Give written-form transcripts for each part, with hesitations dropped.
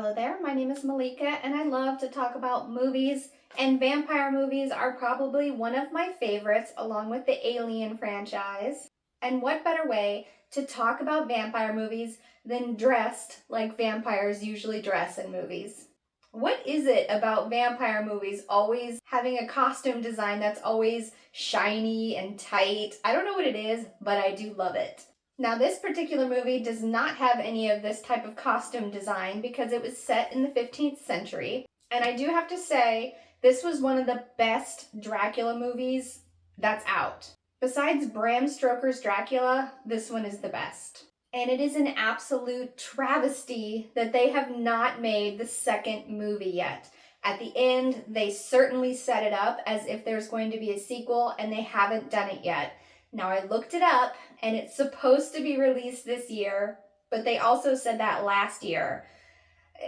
Hello there, my name is Malika and I love to talk about movies, and vampire movies are probably one of my favorites along with the Alien franchise. And what better way to talk about vampire movies than dressed like vampires usually dress in movies? What is it about vampire movies always having a costume design that's always shiny and tight? I don't know what it is, but I do love it. Now, this particular movie does not have any of this type of costume design because it was set in the 15th century. And I do have to say, this was one of the best Dracula movies that's out. Besides Bram Stoker's Dracula, this one is the best. And it is an absolute travesty that they have not made the second movie yet. At the end, they certainly set it up as if there's going to be a sequel, and they haven't done it yet. Now, I looked it up, and it's supposed to be released this year, but they also said that last year.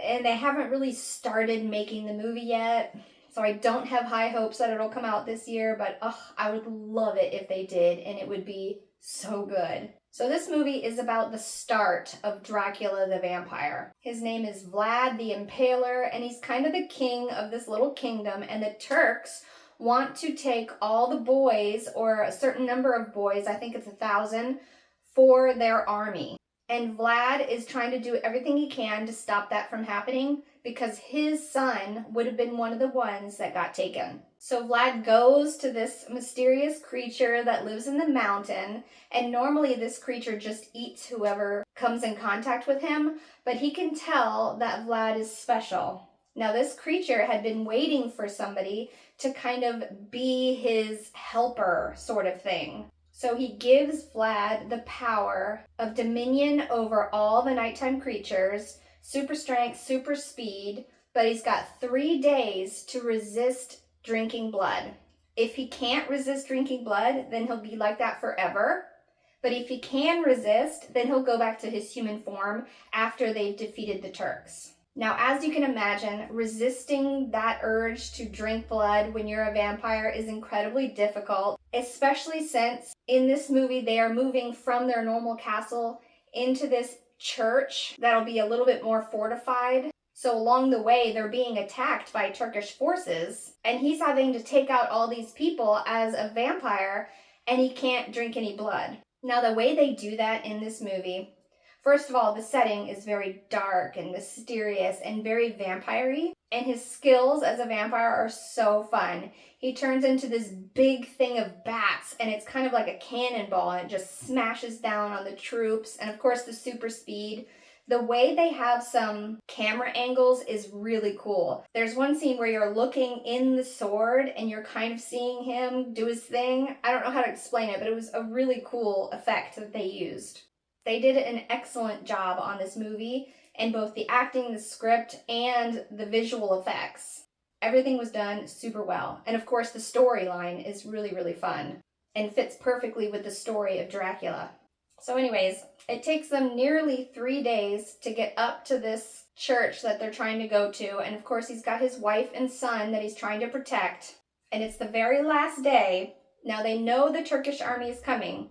And they haven't really started making the movie yet, so I don't have high hopes that it'll come out this year, but I would love it if they did, and it would be so good. So this movie is about the start of Dracula the vampire. His name is Vlad the Impaler, and he's kind of the king of this little kingdom, and the Turks want to take all the boys, or a certain number of boys, I think it's 1,000, for their army. And Vlad is trying to do everything he can to stop that from happening because his son would have been one of the ones that got taken. So Vlad goes to this mysterious creature that lives in the mountain, and normally this creature just eats whoever comes in contact with him, but he can tell that Vlad is special. Now, this creature had been waiting for somebody to kind of be his helper sort of thing. So he gives Vlad the power of dominion over all the nighttime creatures, super strength, super speed, but he's got 3 days to resist drinking blood. If he can't resist drinking blood, then he'll be like that forever. But if he can resist, then he'll go back to his human form after they've defeated the Turks. Now, as you can imagine, resisting that urge to drink blood when you're a vampire is incredibly difficult, especially since in this movie they are moving from their normal castle into this church that'll be a little bit more fortified. So along the way, they're being attacked by Turkish forces, and he's having to take out all these people as a vampire, and he can't drink any blood. Now, the way they do that in this movie, first of all, the setting is very dark and mysterious and very vampire-y, and his skills as a vampire are so fun. He turns into this big thing of bats, and it's kind of like a cannonball, and it just smashes down on the troops, and of course the super speed. The way they have some camera angles is really cool. There's one scene where you're looking in the sword and you're kind of seeing him do his thing. I don't know how to explain it, but it was a really cool effect that they used. They did an excellent job on this movie in both the acting, the script, and the visual effects. Everything was done super well. And of course, the storyline is really, really fun and fits perfectly with the story of Dracula. So anyways, it takes them nearly 3 days to get up to this church that they're trying to go to. And of course, he's got his wife and son that he's trying to protect. And it's the very last day. Now, they know the Turkish army is coming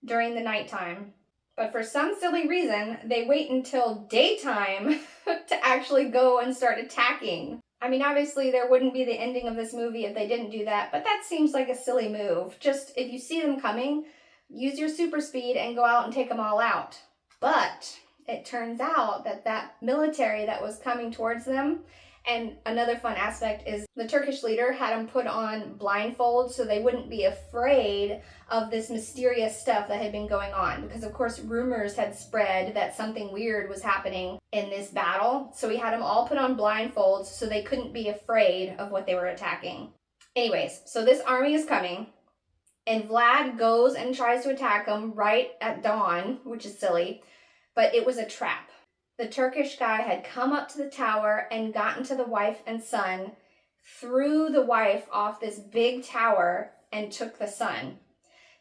during the nighttime. But for some silly reason, they wait until daytime to actually go and start attacking. I mean, obviously, there wouldn't be the ending of this movie if they didn't do that, but that seems like a silly move. Just, if you see them coming, use your super speed and go out and take them all out. But it turns out that that military that was coming towards them, and another fun aspect is the Turkish leader had them put on blindfolds so they wouldn't be afraid of this mysterious stuff that had been going on. Because of course rumors had spread that something weird was happening in this battle. So he had them all put on blindfolds so they couldn't be afraid of what they were attacking. Anyways, so this army is coming. And Vlad goes and tries to attack them right at dawn, which is silly. But it was a trap. The Turkish guy had come up to the tower and gotten to the wife and son, threw the wife off this big tower, and took the son.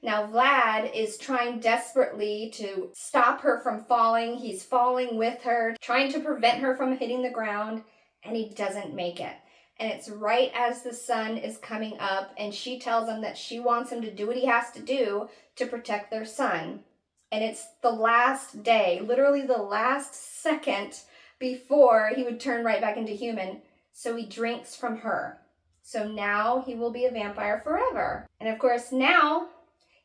Now, Vlad is trying desperately to stop her from falling. He's falling with her, trying to prevent her from hitting the ground, and he doesn't make it. And it's right as the sun is coming up, and she tells him that she wants him to do what he has to do to protect their son. And it's the last day, literally the last second before he would turn right back into human. So he drinks from her. So now he will be a vampire forever. And of course, now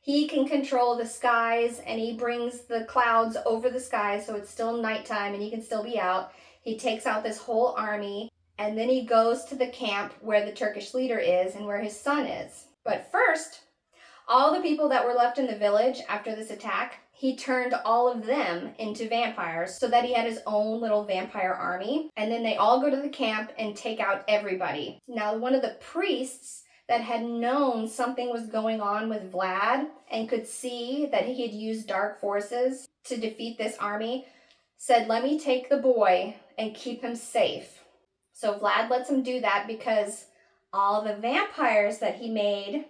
he can control the skies, and he brings the clouds over the sky so it's still nighttime and he can still be out. He takes out this whole army, and then he goes to the camp where the Turkish leader is and where his son is. But first, all the people that were left in the village after this attack, he turned all of them into vampires so that he had his own little vampire army. And then they all go to the camp and take out everybody. Now, one of the priests that had known something was going on with Vlad and could see that he had used dark forces to defeat this army said, "Let me take the boy and keep him safe." So Vlad lets him do that because all the vampires that he made,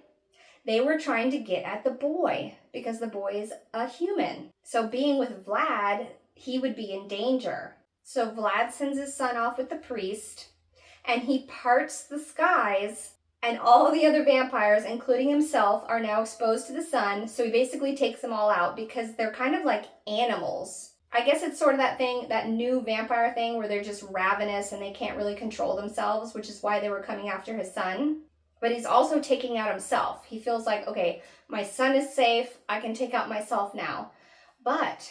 they were trying to get at the boy because the boy is a human. So being with Vlad, he would be in danger. So Vlad sends his son off with the priest, and he parts the skies, and all the other vampires, including himself, are now exposed to the sun. So he basically takes them all out because they're kind of like animals. I guess it's sort of that thing, that new vampire thing where they're just ravenous and they can't really control themselves, which is why they were coming after his son. But he's also taking out himself. He feels like, okay, my son is safe. I can take out myself now. But,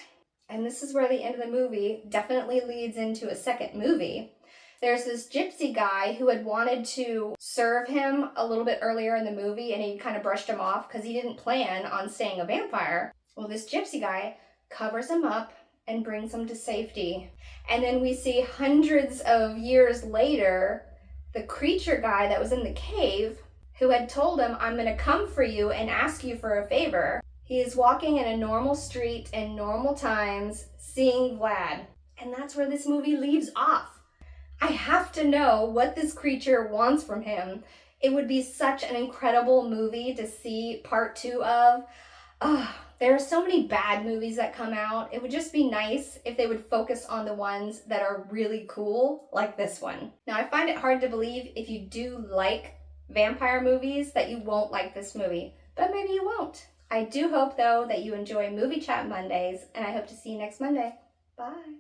and this is where the end of the movie definitely leads into a second movie. There's this gypsy guy who had wanted to serve him a little bit earlier in the movie, and he kind of brushed him off because he didn't plan on staying a vampire. Well, this gypsy guy covers him up and brings him to safety. And then we see hundreds of years later, the creature guy that was in the cave, who had told him, "I'm going to come for you and ask you for a favor." He is walking in a normal street in normal times, seeing Vlad. And that's where this movie leaves off. I have to know what this creature wants from him. It would be such an incredible movie to see part 2 of. There are so many bad movies that come out. It would just be nice if they would focus on the ones that are really cool, like this one. Now, I find it hard to believe if you do like vampire movies that you won't like this movie, but maybe you won't. I do hope, though, that you enjoy Movie Chat Mondays, and I hope to see you next Monday. Bye.